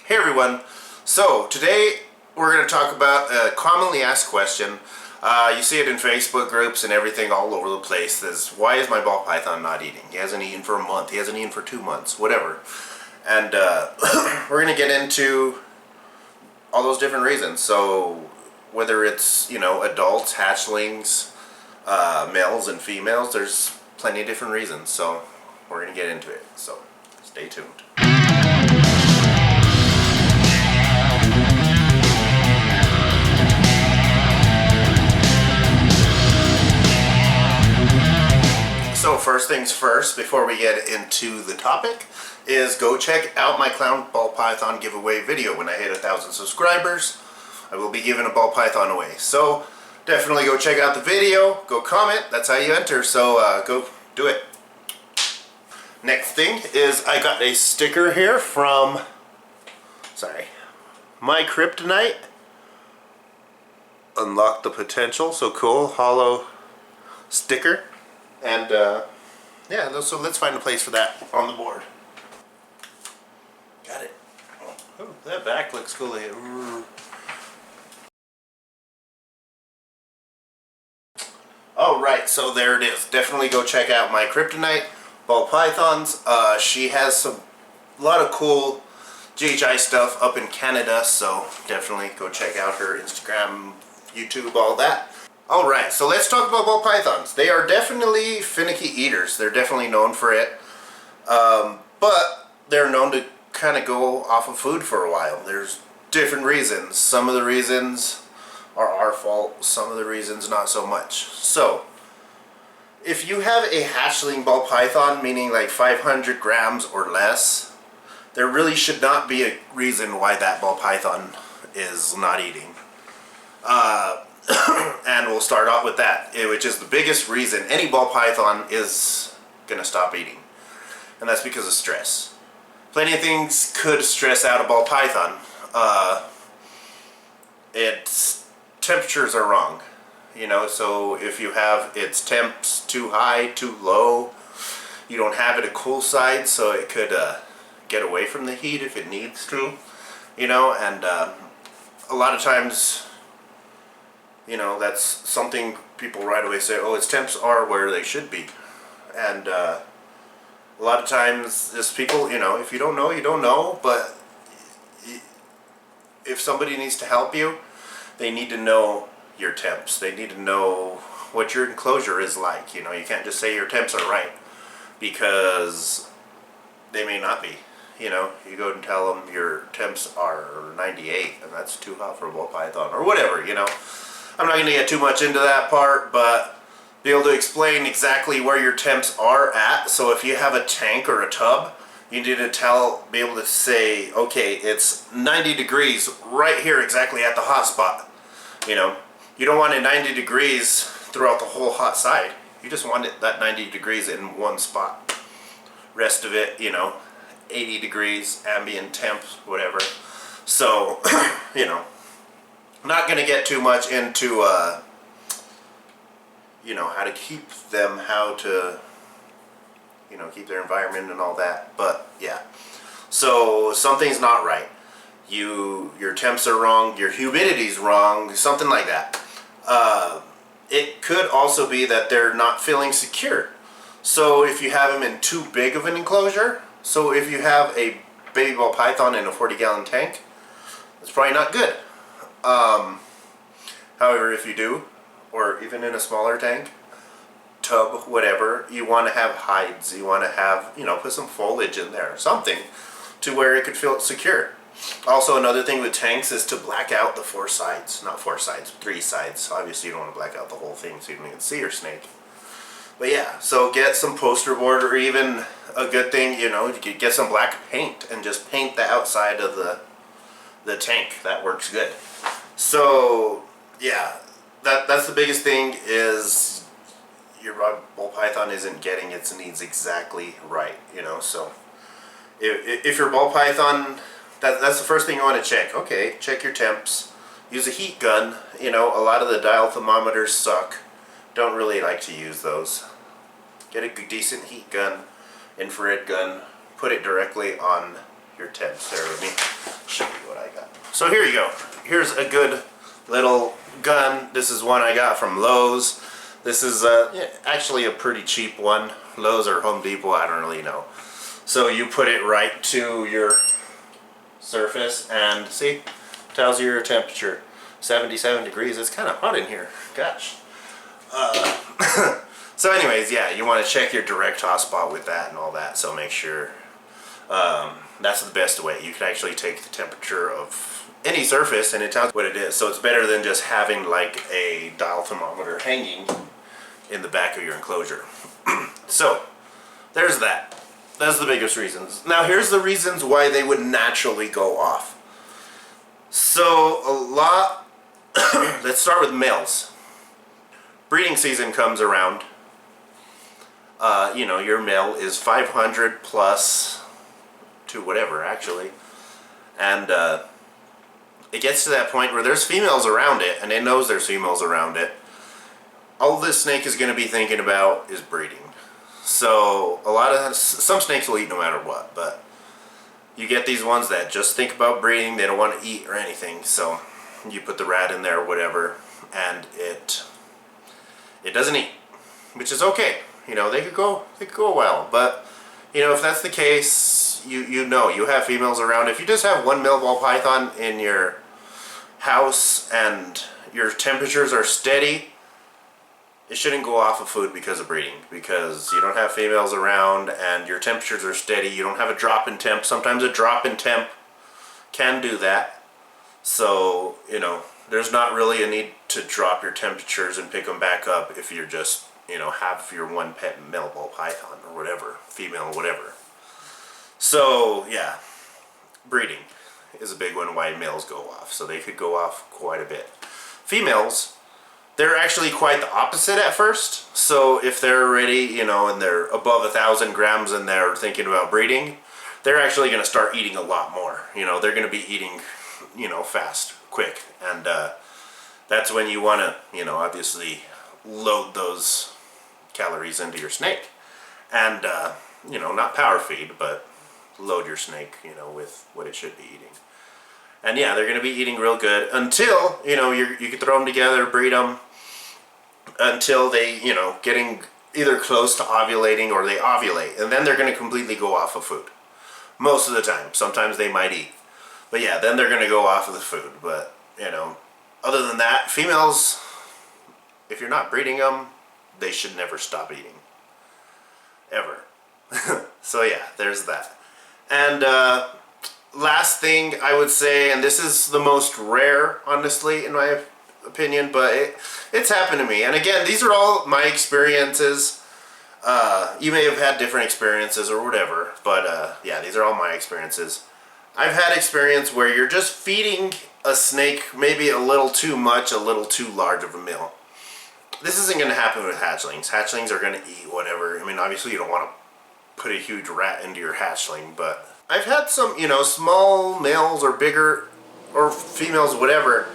Hey everyone, so today we're going to talk about a commonly asked question. You see it in Facebook groups and everything all over the place. Is why is my ball python not eating? He hasn't eaten for a month, he hasn't eaten for 2 months, whatever. And we're going to get into all those different reasons. So whether it's, adults, hatchlings, males and females, there's plenty of different reasons. So we're going to get into it. So stay tuned. So first things first, before we get into the topic, is go check out my clown ball python giveaway video. When I hit 1,000 subscribers, I will be giving a ball python away. So definitely go check out the video, go comment, that's how you enter, so go do it. Next thing is I got a sticker here from, My Kryptonite. Unlock the potential, so cool, hollow sticker. And yeah, so let's find a place for that on the board. Got it. Oh, that back looks cool. Alright, so there it is. Definitely go check out My Kryptonite ball pythons. She has a lot of cool GHI stuff up in Canada, so definitely go check out her Instagram, YouTube, all that. Alright, so let's talk about ball pythons. They are definitely finicky eaters. They're definitely known for it. But they're known to kind of go off of food for a while. There's different reasons. Some of the reasons are our fault. Some of the reasons not so much. So, if you have a hatchling ball python, meaning like 500 grams or less, there really should not be a reason why that ball python is not eating. And we'll start off with that, which is the biggest reason any ball python is going to stop eating. And that's because of stress. Plenty of things could stress out a ball python. Its temperatures are wrong. So if you have its temps too high, too low, you don't have it a cool side, so it could get away from the heat if it needs to. And a lot of times, that's something people right away say, oh, its temps are where they should be. And a lot of times, just people, if you don't know, you don't know. But if somebody needs to help you, they need to know your temps. They need to know what your enclosure is like. You can't just say your temps are right, because they may not be. You go and tell them your temps are 98, and that's too hot for a ball python, or whatever, I'm not going to get too much into that part, but be able to explain exactly where your temps are at. So if you have a tank or a tub, you need to be able to say, okay, it's 90 degrees right here exactly at the hot spot. You don't want it 90 degrees throughout the whole hot side. You just want it that 90 degrees in one spot. Rest of it, 80 degrees, ambient temp, whatever. So, not going to get too much into, how to keep them, how to, keep their environment and all that. But, yeah. So, something's not right. Your temps are wrong, your humidity's wrong, something like that. It could also be that they're not feeling secure. So, if you have them in too big of an enclosure, so if you have a baby ball python in a 40-gallon tank, it's probably not good. However, if you do, or even in a smaller tank, tub, whatever, you want to have hides, you want to have, put some foliage in there, something to where it could feel secure. Also, another thing with tanks is to black out the 4 sides, not 4 sides, 3 sides. Obviously, you don't want to black out the whole thing so you don't even see your snake. But yeah, so get some poster board, or even a good thing, you could get some black paint and just paint the outside of the tank. That works good. So yeah, that's the biggest thing, is your ball python isn't getting its needs exactly right. So if your ball python, that's the first thing you want to check. Okay, check your temps. Use a heat gun. A lot of the dial thermometers suck. Don't really like to use those. Get a decent heat gun, infrared gun, put it directly on your temps. There, let me show So here you go. Here's a good little gun. This is one I got from Lowe's. This is actually a pretty cheap one. Lowe's or Home Depot, I don't really know. So you put it right to your surface and see, tells you your temperature. 77 degrees. It's kind of hot in here. Gosh. So anyways, yeah, you want to check your direct hotspot with that and all that. So make sure that's the best way. You can actually take the temperature of any surface and it tells you what it is. So it's better than just having like a dial thermometer hanging in the back of your enclosure. So there's that. That's the biggest reasons. Now here's the reasons why they would naturally go off. So a lot, let's start with males. Breeding season comes around. You know, your male is 500 plus to whatever actually. And it gets to that point where there's females around it and it knows there's females around it. All this snake is going to be thinking about is breeding. So some snakes will eat no matter what, but you get these ones that just think about breeding. They don't want to eat or anything. So you put the rat in there or whatever, and it doesn't eat, which is okay. You know, they could go a while, but you know, if that's the case, you know you have females around. If you just have one male ball python in your house and your temperatures are steady, it shouldn't go off of food because of breeding, because you don't have females around and your temperatures are steady. You don't have a drop in temp. Sometimes a drop in temp can do that. So, you know, there's not really a need to drop your temperatures and pick them back up if you're just, you know, have your one pet male ball python or whatever, female, whatever. So, yeah, breeding is a big one why males go off. So they could go off quite a bit. Females, they're actually quite the opposite at first. So if they're already, you know, and they're above 1,000 grams and they're thinking about breeding, they're actually going to start eating a lot more. You know, they're going to be eating, you know, fast, quick. And that's when you want to, you know, obviously load those calories into your snake. And, you know, not power feed, but load your snake, you know, with what it should be eating. And yeah, they're going to be eating real good until, you know, you can throw them together, breed them, until they, you know, getting either close to ovulating or they ovulate. And then they're going to completely go off of food. Most of the time. Sometimes they might eat. But yeah, then they're going to go off of the food. But, you know, other than that, females, if you're not breeding them, they should never stop eating. Ever. So yeah, there's that. And last thing I would say, and this is the most rare, honestly, in my opinion, but it's happened to me. And again, these are all my experiences. You may have had different experiences or whatever, but yeah, these are all my experiences. I've had experience where you're just feeding a snake maybe a little too much, a little too large of a meal. This isn't going to happen with hatchlings. Hatchlings are going to eat whatever. I mean, obviously you don't want to put a huge rat into your hatchling, but I've had some, you know, small males or bigger or females, whatever,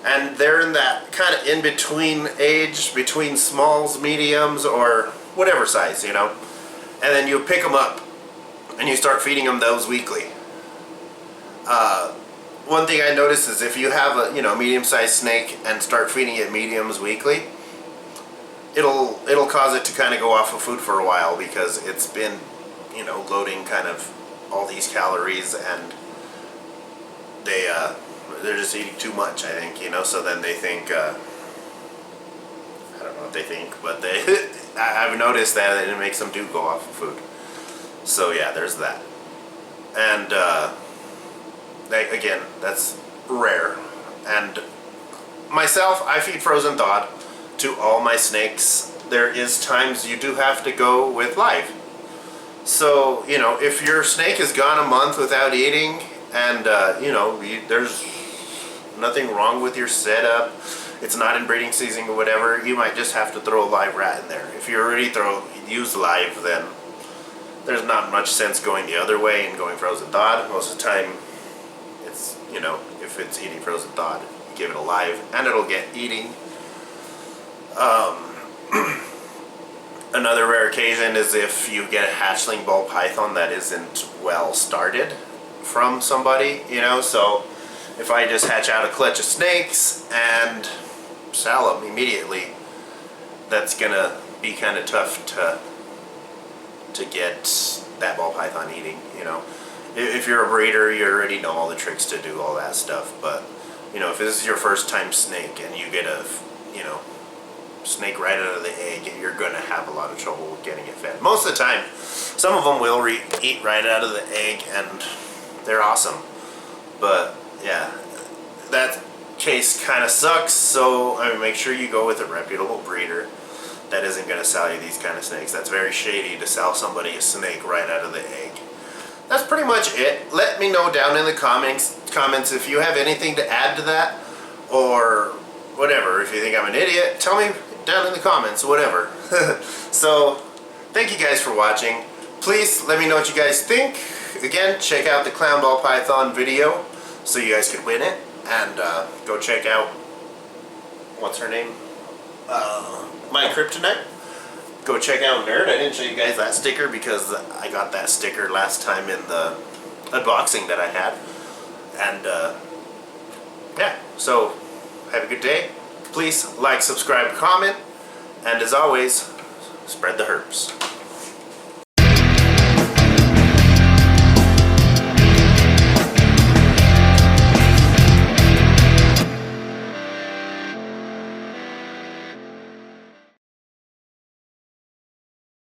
and they're in that kind of in-between age, between smalls, mediums, or whatever size, you know, and then you pick them up and you start feeding them those weekly. One thing I noticed is if you have a, you know, medium-sized snake and start feeding it mediums weekly, it'll cause it to kind of go off of food for a while because it's been, you know, loading kind of all these calories, and they're just eating too much, I think, you know. So then they think, I don't know what they think, but I've noticed that it makes them do go off of food. So yeah, there's that. And again, that's rare. And myself, I feed frozen thawed to all my snakes. There is times you do have to go with live. So, you know, if your snake has gone a month without eating and, you know, there's nothing wrong with your setup, it's not in breeding season or whatever, you might just have to throw a live rat in there. If you already use live, then there's not much sense going the other way and going frozen thawed. Most of the time, it's, you know, if it's eating frozen thawed, give it a live and it'll get eating. Another rare occasion is if you get a hatchling ball python that isn't well started from somebody, you know. So if I just hatch out a clutch of snakes and sell them immediately, that's gonna be kind of tough to get that ball python eating, you know. If you're a breeder, you already know all the tricks to do all that stuff, but you know, if this is your first time snake and you get a, you know, snake right out of the egg, you're gonna have a lot of trouble with getting it fed. Most of the time, some of them will eat right out of the egg and they're awesome, but yeah, that case kind of sucks. So I mean, make sure you go with a reputable breeder that isn't going to sell you these kind of snakes. That's very shady to sell somebody a snake right out of the egg. That's pretty much it. Let me know down in the comments if you have anything to add to that, or whatever. If you think I'm an idiot, tell me down in the comments, whatever. So thank you guys for watching. Please let me know what you guys think. Again, check out the clown ball python video so you guys could win it, and go check out, what's her name, My Kryptonite. Go check out Nerd. I didn't show you guys that sticker because I got that sticker last time in the unboxing that I had. And yeah, so have a good day. Please like, subscribe, comment, and as always, spread the herps.